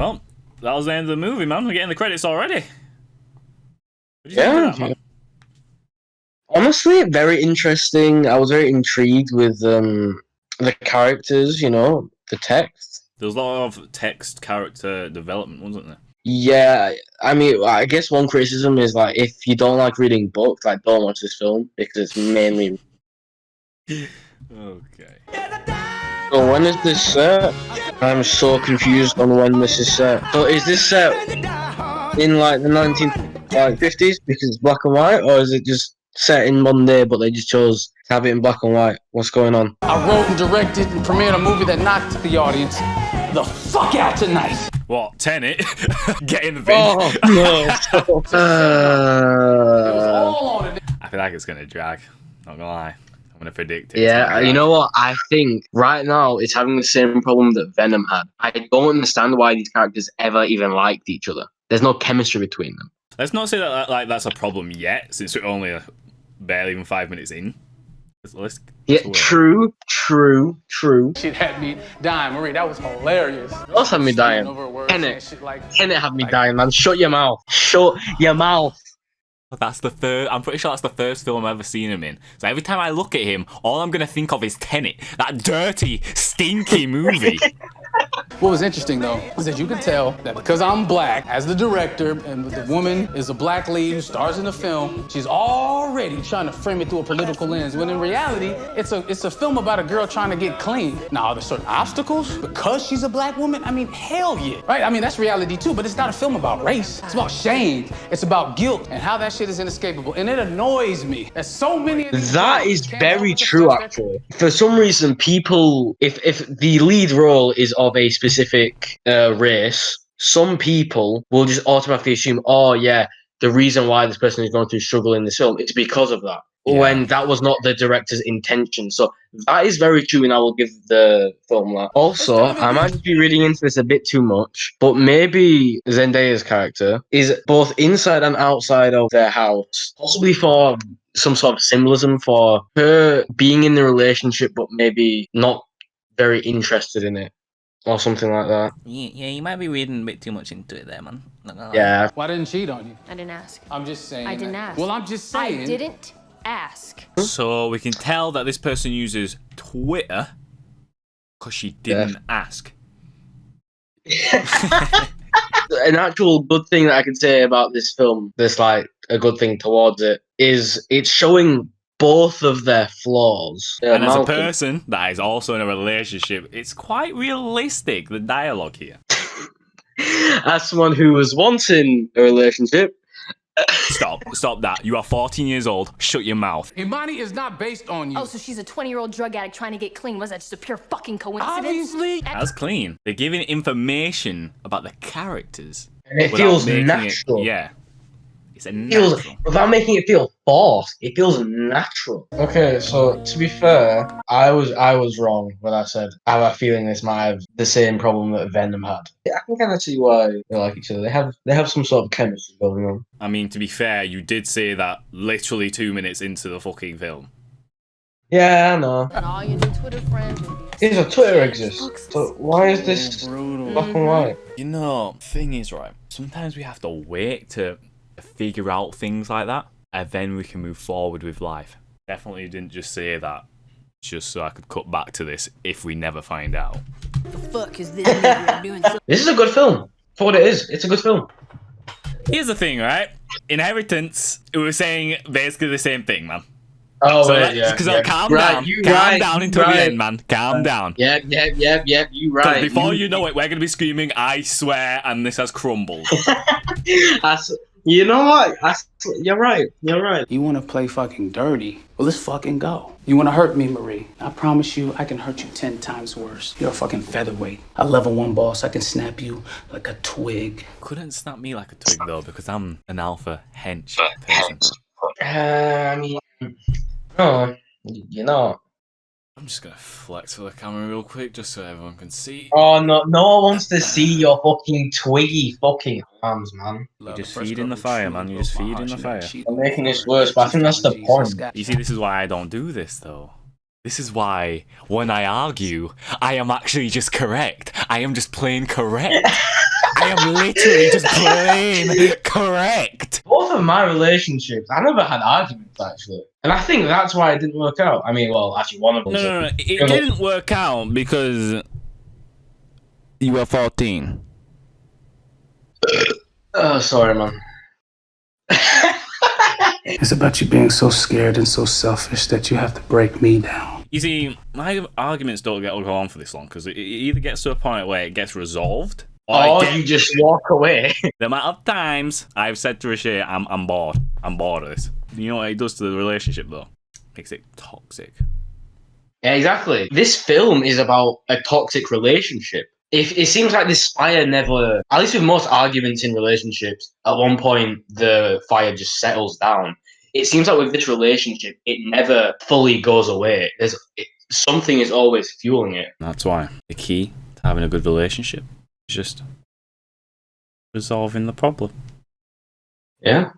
Well, that was the end of the movie, man. We're getting the credits already. What did you Yeah. think of that, man? Honestly, very interesting. I was very intrigued with the characters, you know, the text. There was a lot of text character development, wasn't there? Yeah, I mean, I guess one criticism is like if you don't like reading books, like don't watch this film because it's mainly. Okay. So when is this set? I'm so confused on when this is set. So is this set in like the 1950s because it's black and white, or is it just set in modern day but they just chose to have it in black and white? What's going on? I wrote and directed and premiered a movie that knocked the audience the fuck out tonight. What? Tenet? Get in the bin. Oh no! I feel like it's gonna drag. Not gonna lie. I'm gonna predict it. Yeah, you know what? I think right now it's having the same problem that Venom had. I don't understand why these characters ever even liked each other. There's no chemistry between them. Let's not say that like that's a problem yet, since we're only barely even 5 minutes in. Let's true. Shit had me dying, Marie. That was hilarious. Those had me dying. Tenet had me dying, man. Shut your mouth. Shut your mouth. That's the third. I'm pretty sure that's the first film I've ever seen him in. So every time I look at him, all I'm gonna think of is Tenet, that dirty, stinky movie. What was interesting though is that you could tell that because I'm black, as the director, and the woman is a black lead who stars in the film, she's already trying to frame it through a political lens. When in reality, it's a film about a girl trying to get clean. Now, are there certain obstacles because she's a black woman? I mean, hell yeah, right? I mean, that's reality too. But it's not a film about race. It's about shame. It's about guilt and how that shit is inescapable. And it annoys me that so many. That is very true, actually. For some reason, people, if the lead role is of a specific race, some people will just automatically assume, oh yeah, the reason why this person is going through struggle in this film is because of that. Yeah. When that was not the director's intention. So that is very true, and I will give the film that. Also, I might just be reading into this a bit too much, but maybe Zendaya's character is both inside and outside of their house, possibly for some sort of symbolism for her being in the relationship, but maybe not very interested in it. Or something like that. Yeah, you might be reading a bit too much into it there, man. Yeah. Why didn't cheat on you? I didn't ask. I'm just saying. I didn't ask. Well, I'm just saying. I didn't ask. So we can tell that this person uses Twitter because she didn't ask. An actual good thing that I can say about this film, there's like a good thing towards it, is it's showing both of their flaws. And as a person that is also in a relationship, it's quite realistic, the dialogue here. As someone who was once in a relationship. Stop that. You are 14 years old. Shut your mouth. Imani is not based on you. Oh, so she's a 20-year-old drug addict trying to get clean. Was that just a pure fucking coincidence? Obviously. That's clean. They're giving information about the characters. And it feels natural. Yeah. It's a natural. Without making it feel forced, it feels natural. Okay, so to be fair, I was wrong when I said I have a feeling this might have the same problem that Venom had. I can kind of see why they like each other. They have some sort of chemistry going on. I mean, to be fair, you did say that literally 2 minutes into the fucking film. Yeah, I know. And all your new Twitter friends will be. Here's a Twitter exists. So why is this black and white? You know, thing is, right, sometimes we have to wait to figure out things like that, and then we can move forward with life. Definitely didn't just say that just so I could cut back to this if we never find out. The fuck is this nigga doing? This is a good film. For what it is, it's a good film. Here's the thing, right? Inheritance, we were saying basically the same thing, man. Oh, so yeah. Calm down until the end, man. Calm down. Yeah, you right. Before you know it, we're going to be screaming, I swear, and this has crumbled. You know what? You're right. You want to play fucking dirty? Well, let's fucking go. You want to hurt me, Marie? I promise you, I can hurt you 10 times worse. You're a fucking featherweight. A level 1 boss. I can snap you like a twig. Couldn't snap me like a twig, though, because I'm an alpha hench person. I mean, no, you're not. I'm just going to flex for the camera real quick, just so everyone can see. Oh, no one wants to see your fucking twiggy fucking arms, man. You just feed in the fire, man. You just feed in the fire. I'm making this worse, but I think that's the point. You see, this is why I don't do this, though. This is why, when I argue, I am actually just correct. I am just plain correct. I am literally just plain correct. Both of my relationships, I never had arguments actually, and I think that's why it didn't work out. I mean, well, actually, one of them. No. It didn't work out because you were 14. Oh, sorry, man. It's about you being so scared and so selfish that you have to break me down. You see, my arguments don't go on for this long because it either gets to a point where it gets resolved, or you just walk away. The amount of times I've said to Rashay, I'm bored. I'm bored of this. You know what it does to the relationship though? Makes it toxic. Yeah, exactly. This film is about a toxic relationship. If it seems like this fire never, at least with most arguments in relationships, at one point the fire just settles down. It seems like with this relationship, it never fully goes away. Something is always fueling it. That's why the key to having a good relationship is just resolving the problem. Yeah.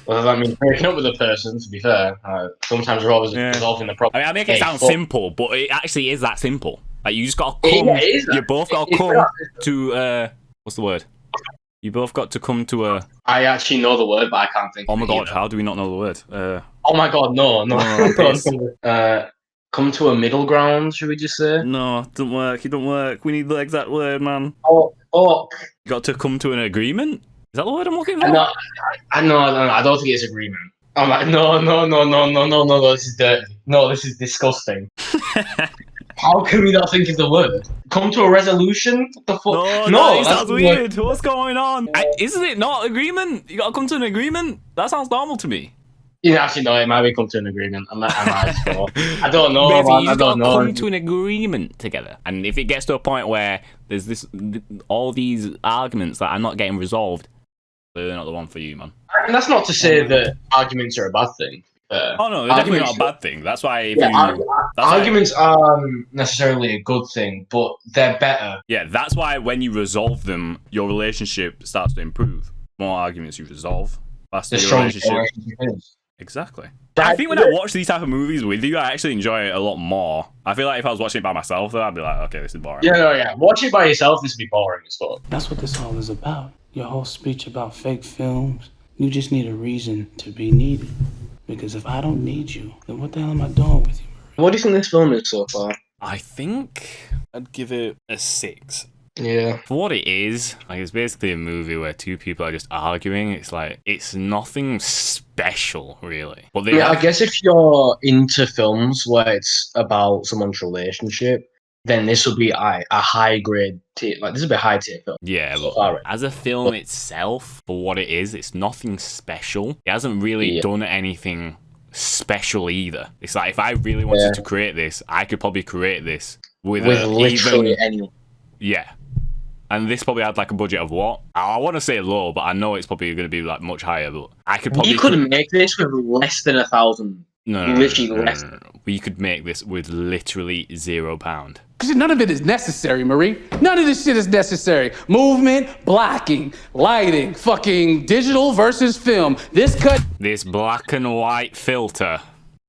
Well, that means breaking up with a person, to be fair. Sometimes we're always resolving the problem. I mean, I make it sound simple, but it actually is that simple. Like, you just gotta come. Yeah, it is you both gotta come to, what's the word? You both got to come to a... I actually know the word, but I can't think Oh of my it god, either. how do we not know the word? Oh my god, no. please. Come to a middle ground, should we just say? No, it doesn't work. It don't work. We need the exact word, man. Oh, fuck. You got to come to an agreement? Is that the word I'm looking for? I don't think it's agreement. I'm like, no, this is dirty. No, this is disgusting. How can we not think of the word? Come to a resolution? What the fuck? No, that sounds weird. What's going on? Isn't it not agreement? You gotta come to an agreement? That sounds normal to me. Yeah, actually, no, it might be come to an agreement. I don't know. Basically, you I just don't gotta know. come to an agreement together. And if it gets to a point where there's all these arguments that are not getting resolved, they're not the one for you, man. And that's not to say that arguments are a bad thing. Oh no, they're definitely not a bad thing. That's why arguments aren't necessarily a good thing, but they're better. Yeah, that's why when you resolve them, your relationship starts to improve. The more arguments you resolve, faster your relationship is. Exactly. I think when I watch these type of movies with you, I actually enjoy it a lot more. I feel like if I was watching it by myself, though, I'd be like, okay, this is boring. Yeah. Watch it by yourself, this would be boring as fuck. That's what this all is about. Your whole speech about fake films. You just need a reason to be needed. Because if I don't need you, then what the hell am I doing with you? What do you think this film is so far? I think I'd give it a 6. Yeah. For what it is, like, it's basically a movie where two people are just arguing. It's like, it's nothing special, really. But I guess if you're into films where it's about someone's relationship, then this will be a high grade tier. Like, this will be a high tier film. Yeah, but as a film itself, for what it is, it's nothing special. It hasn't really done anything special either. It's like, if I really wanted to create this, I could probably create this with literally anyone. Yeah. And this probably had like a budget of what? I want to say low, but I know it's probably going to be like much higher. But I could probably. You couldn't make this with less than 1,000. No. We could make this with literally £0. Because none of it is necessary, Marie. None of this shit is necessary. Movement, blocking, lighting, fucking digital versus film. This black and white filter.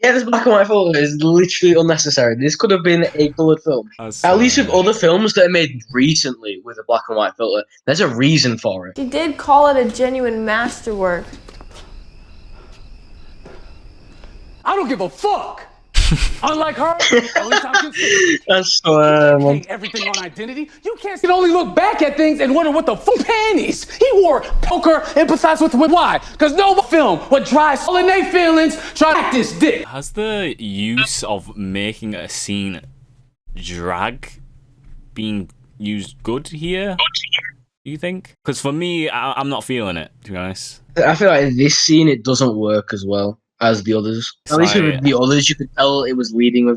Yeah, this black and white filter is literally unnecessary. This could have been a coloured film. At least with other films that are made recently with a black and white filter, there's a reason for it. She did call it a genuine masterwork. I don't give a fuck. Unlike her, at least I'm considered. That's so Everything on identity. You can only look back at things and wonder what the fuck panties he wore. Poker, empathize with why? Because no film would drive all in their feelings try to act this dick. Has the use of making a scene drag been used good here? Do you think? Because for me, I'm not feeling it, to be honest. I feel like this scene, it doesn't work as well as the others. At least with the others, you could tell it was leading up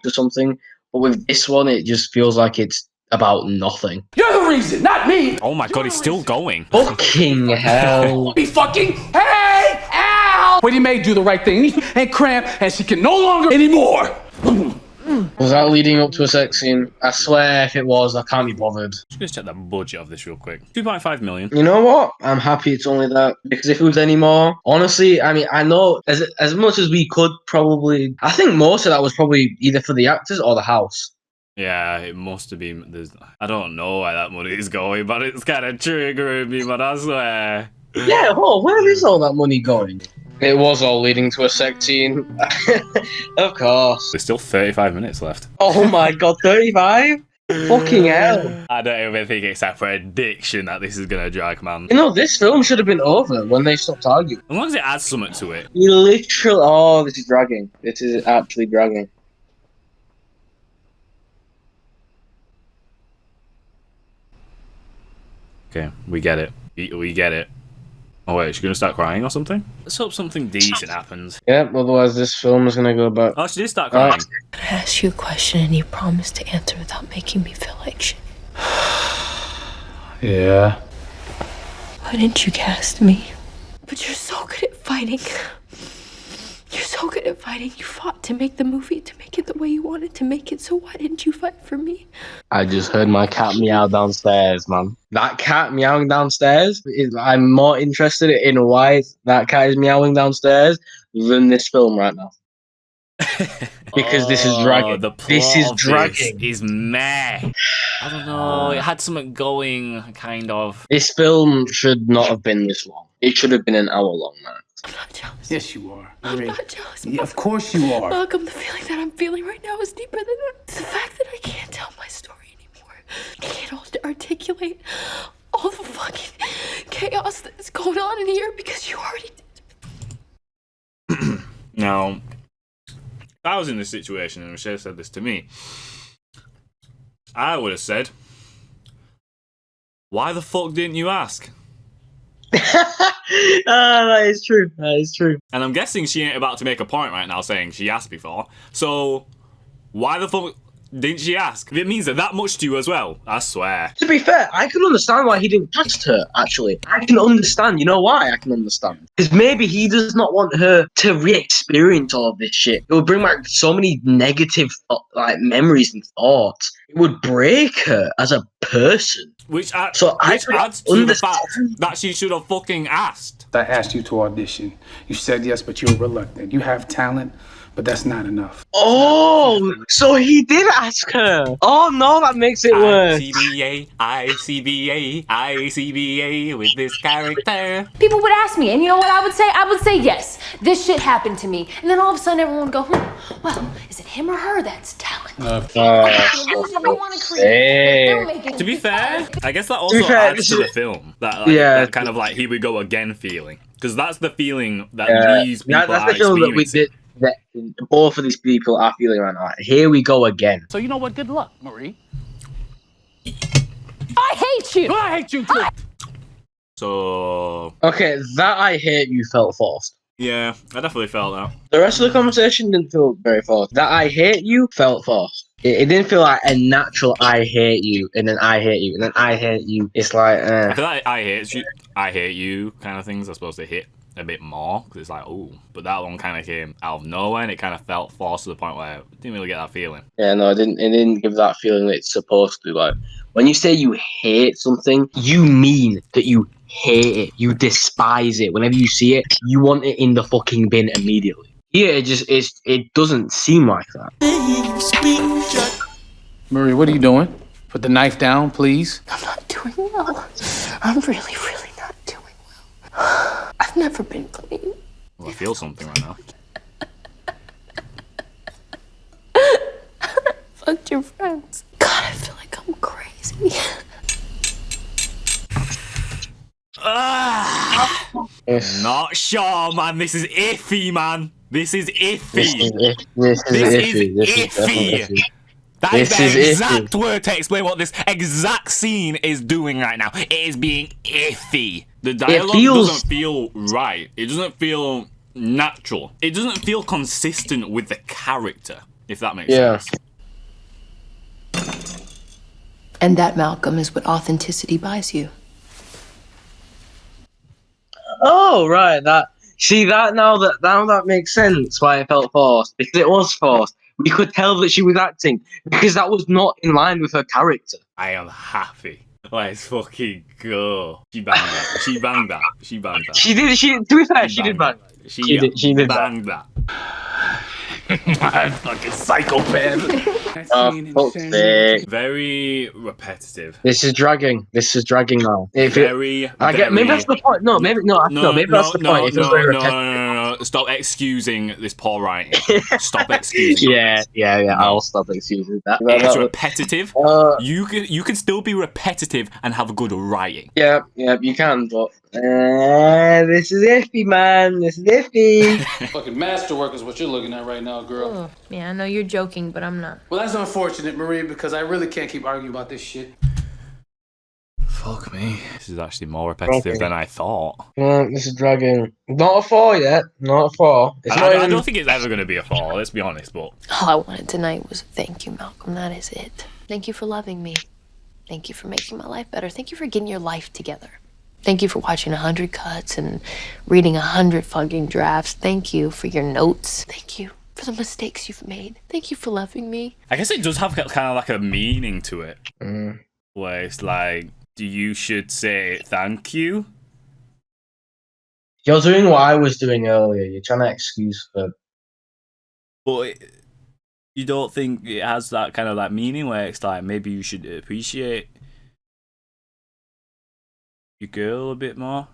to something. But with this one, it just feels like it's about nothing. You're the reason, not me. Oh my god, he's still going. Fucking hell. Be fucking, hey, ow! When he may do the right thing and cramp, and she can no longer anymore. Was that leading up to a sex scene? I swear if it was, I can't be bothered. Just check the budget of this real quick. 2.5 million. You know what? I'm happy it's only that. Because if it was any more, honestly, I mean, I know as much as we could probably, I think most of that was probably either for the actors or the house. Yeah, it must have been. I don't know where that money is going, but it's kind of triggering me, man. I swear. Yeah, where is all that money going? It was all leading to a sex scene. Of course. There's still 35 minutes left. Oh my god, 35? Fucking hell. I don't even think it's a prediction that this is gonna drag, man. You know, this film should have been over when they stopped arguing. As long as it adds something to it. You literally. Oh, this is dragging. This is actually dragging. Okay, we get it. We get it. Oh wait, she's gonna start crying or something? Let's hope something decent happens. Yeah, otherwise this film is gonna go back. Oh, she did start crying. I asked you a question and you promised to answer without making me feel like shit. Yeah. Why didn't you cast me? But you're so good at fighting. You're so good at fighting. You fought to make the movie, to make it the way you wanted to make it. So why didn't you fight for me? I just heard my cat meow downstairs, man. That cat meowing downstairs, I'm more interested in why that cat is meowing downstairs than this film right now. Because this is dragging. The plot This is of dragging. This is meh. I don't know. It had something going, kind of. This film should not have been this long. It should have been an hour long, man. I'm not jealous. Yes, you are. I'm not jealous. Yeah, of course you are. Malcolm, the feeling that I'm feeling right now is deeper than that. It's the fact that I can't tell my story anymore. I can't articulate all the fucking chaos that's going on in here because you already did. Now, if I was in this situation and Michelle said this to me, I would have said, why the fuck didn't you ask? That is true. That is true. And I'm guessing she ain't about to make a point right now saying she asked before. So, why the fuck didn't she ask? It means that much to you as well, I swear. To be fair, I can understand why he didn't cast her, actually. I can understand. You know why I can understand? Because maybe he does not want her to re-experience all of this shit. It would bring back so many negative memories and thoughts. It would break her as a person. Which adds could to the fact that she should have fucking asked. I asked you to audition. You said yes, but you were reluctant. You have talent, but that's not enough. Oh, so he did ask her. Oh no, that makes it worse. ICBA with this character. People would ask me, and you know what I would say? I would say yes. This shit happened to me. And then all of a sudden everyone would go, well, is it him or her that's talent? To be fair, I guess that also adds to the film. That kind of like here we go again feeling. Because that's the feeling that these people that's are the feeling that we experiencing. did. That both of these people are feeling right now. Here we go again. So you know what? Good luck, Marie. I hate you! I hate you too. So Okay, that I hate you felt forced. yeah, I definitely felt that. The rest of the conversation didn't feel very forced. That I hate you felt forced. It didn't feel like a natural I hate you, and then I hate you, and then I hate you. It's like, I feel like I hate you kind of things are supposed to hit a bit more because it's like, oh, but that one kind of came out of nowhere and it kind of felt forced to the point where I didn't really get that feeling. Yeah, no, it didn't give that feeling that it's supposed to. Like, when you say you hate something, you mean that you hate it, you despise it. Whenever you see it, you want it in the fucking bin immediately. Yeah, it doesn't seem like that. Marie, what are you doing? Put the knife down, please. I'm not doing well. I'm really, really not doing well. I've never been clean. Well, I feel something right now. Fucked your friends. God, I feel like I'm crazy. Not sure, man. This is iffy, man. This is iffy. This is iffy. That is the exact word to explain what this exact scene is doing right now. It is being iffy. The dialogue doesn't feel right. It doesn't feel natural. It doesn't feel consistent with the character, if that makes sense. And that, Malcolm, is what authenticity buys you. Oh, right. Now that makes sense why it felt forced. Because it was forced. We could tell that she was acting because that was not in line with her character. I am happy. Let's fucking go. She banged that. She banged that. She banged that. She did. To be fair, she did bang. She did bang that. My fucking psychopath. Fuck's sake. Very repetitive. This is dragging. This is dragging now. If it, I get maybe that's the point. No, maybe no. Maybe that's the point. It feels very repetitive. Stop excusing this poor writing. Stop excusing. Yeah. No. I'll stop excusing that. It's repetitive. You can still be repetitive and have good writing. Yeah, you can, but this is iffy, man. This is iffy. Fucking masterwork is what you're looking at right now, girl. Oh, yeah, I know you're joking, but I'm not. Well, that's unfortunate, Marie, because I really can't keep arguing about this shit. Fuck me. This is actually more repetitive than I thought. This is dragging. Not a 4 yet. Not a 4. I don't think it's ever going to be a 4, let's be honest, but... All I wanted tonight was a thank you, Malcolm. That is it. Thank you for loving me. Thank you for making my life better. Thank you for getting your life together. Thank you for watching 100 cuts and reading 100 fucking drafts. Thank you for your notes. Thank you for the mistakes you've made. Thank you for loving me. I guess it does have kind of like a meaning to it. Where it's like, you should say thank you. You're doing what I was doing earlier. You're trying to excuse for... But you don't think it has that kind of like meaning where it's like, maybe you should appreciate your girl a bit more?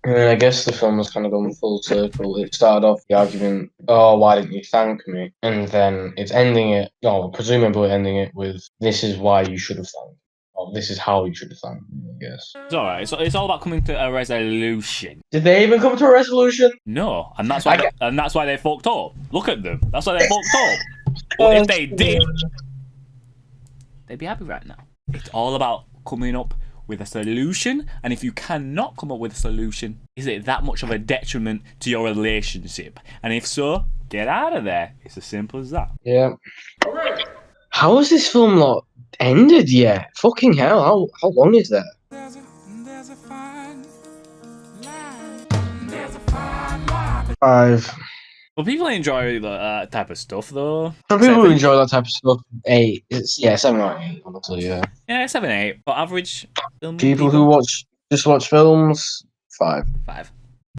And then I guess the film has kind of gone full circle. It started off the argument, oh, why didn't you thank me? And then it's ending it, presumably ending it with, this is why you should have thanked. Or this is how you should have thanked me, I guess. It's alright, it's all about coming to a resolution. Did they even come to a resolution? No, and that's why they fucked up. Look at them. That's why they fucked up. But if they did, they'd be happy right now. It's all about coming up with a solution, and if you cannot come up with a solution, is it that much of a detriment to your relationship? And if so, get out of there. It's as simple as that. Yeah. How has this film not ended yet? Fucking hell, how long is that? Five. Well, people enjoy that type of stuff, though. Some people enjoy that type of stuff. 8. It's 7 or 8, honestly, yeah. Yeah, 7, 8. But average film People who just watch films, 5. 5.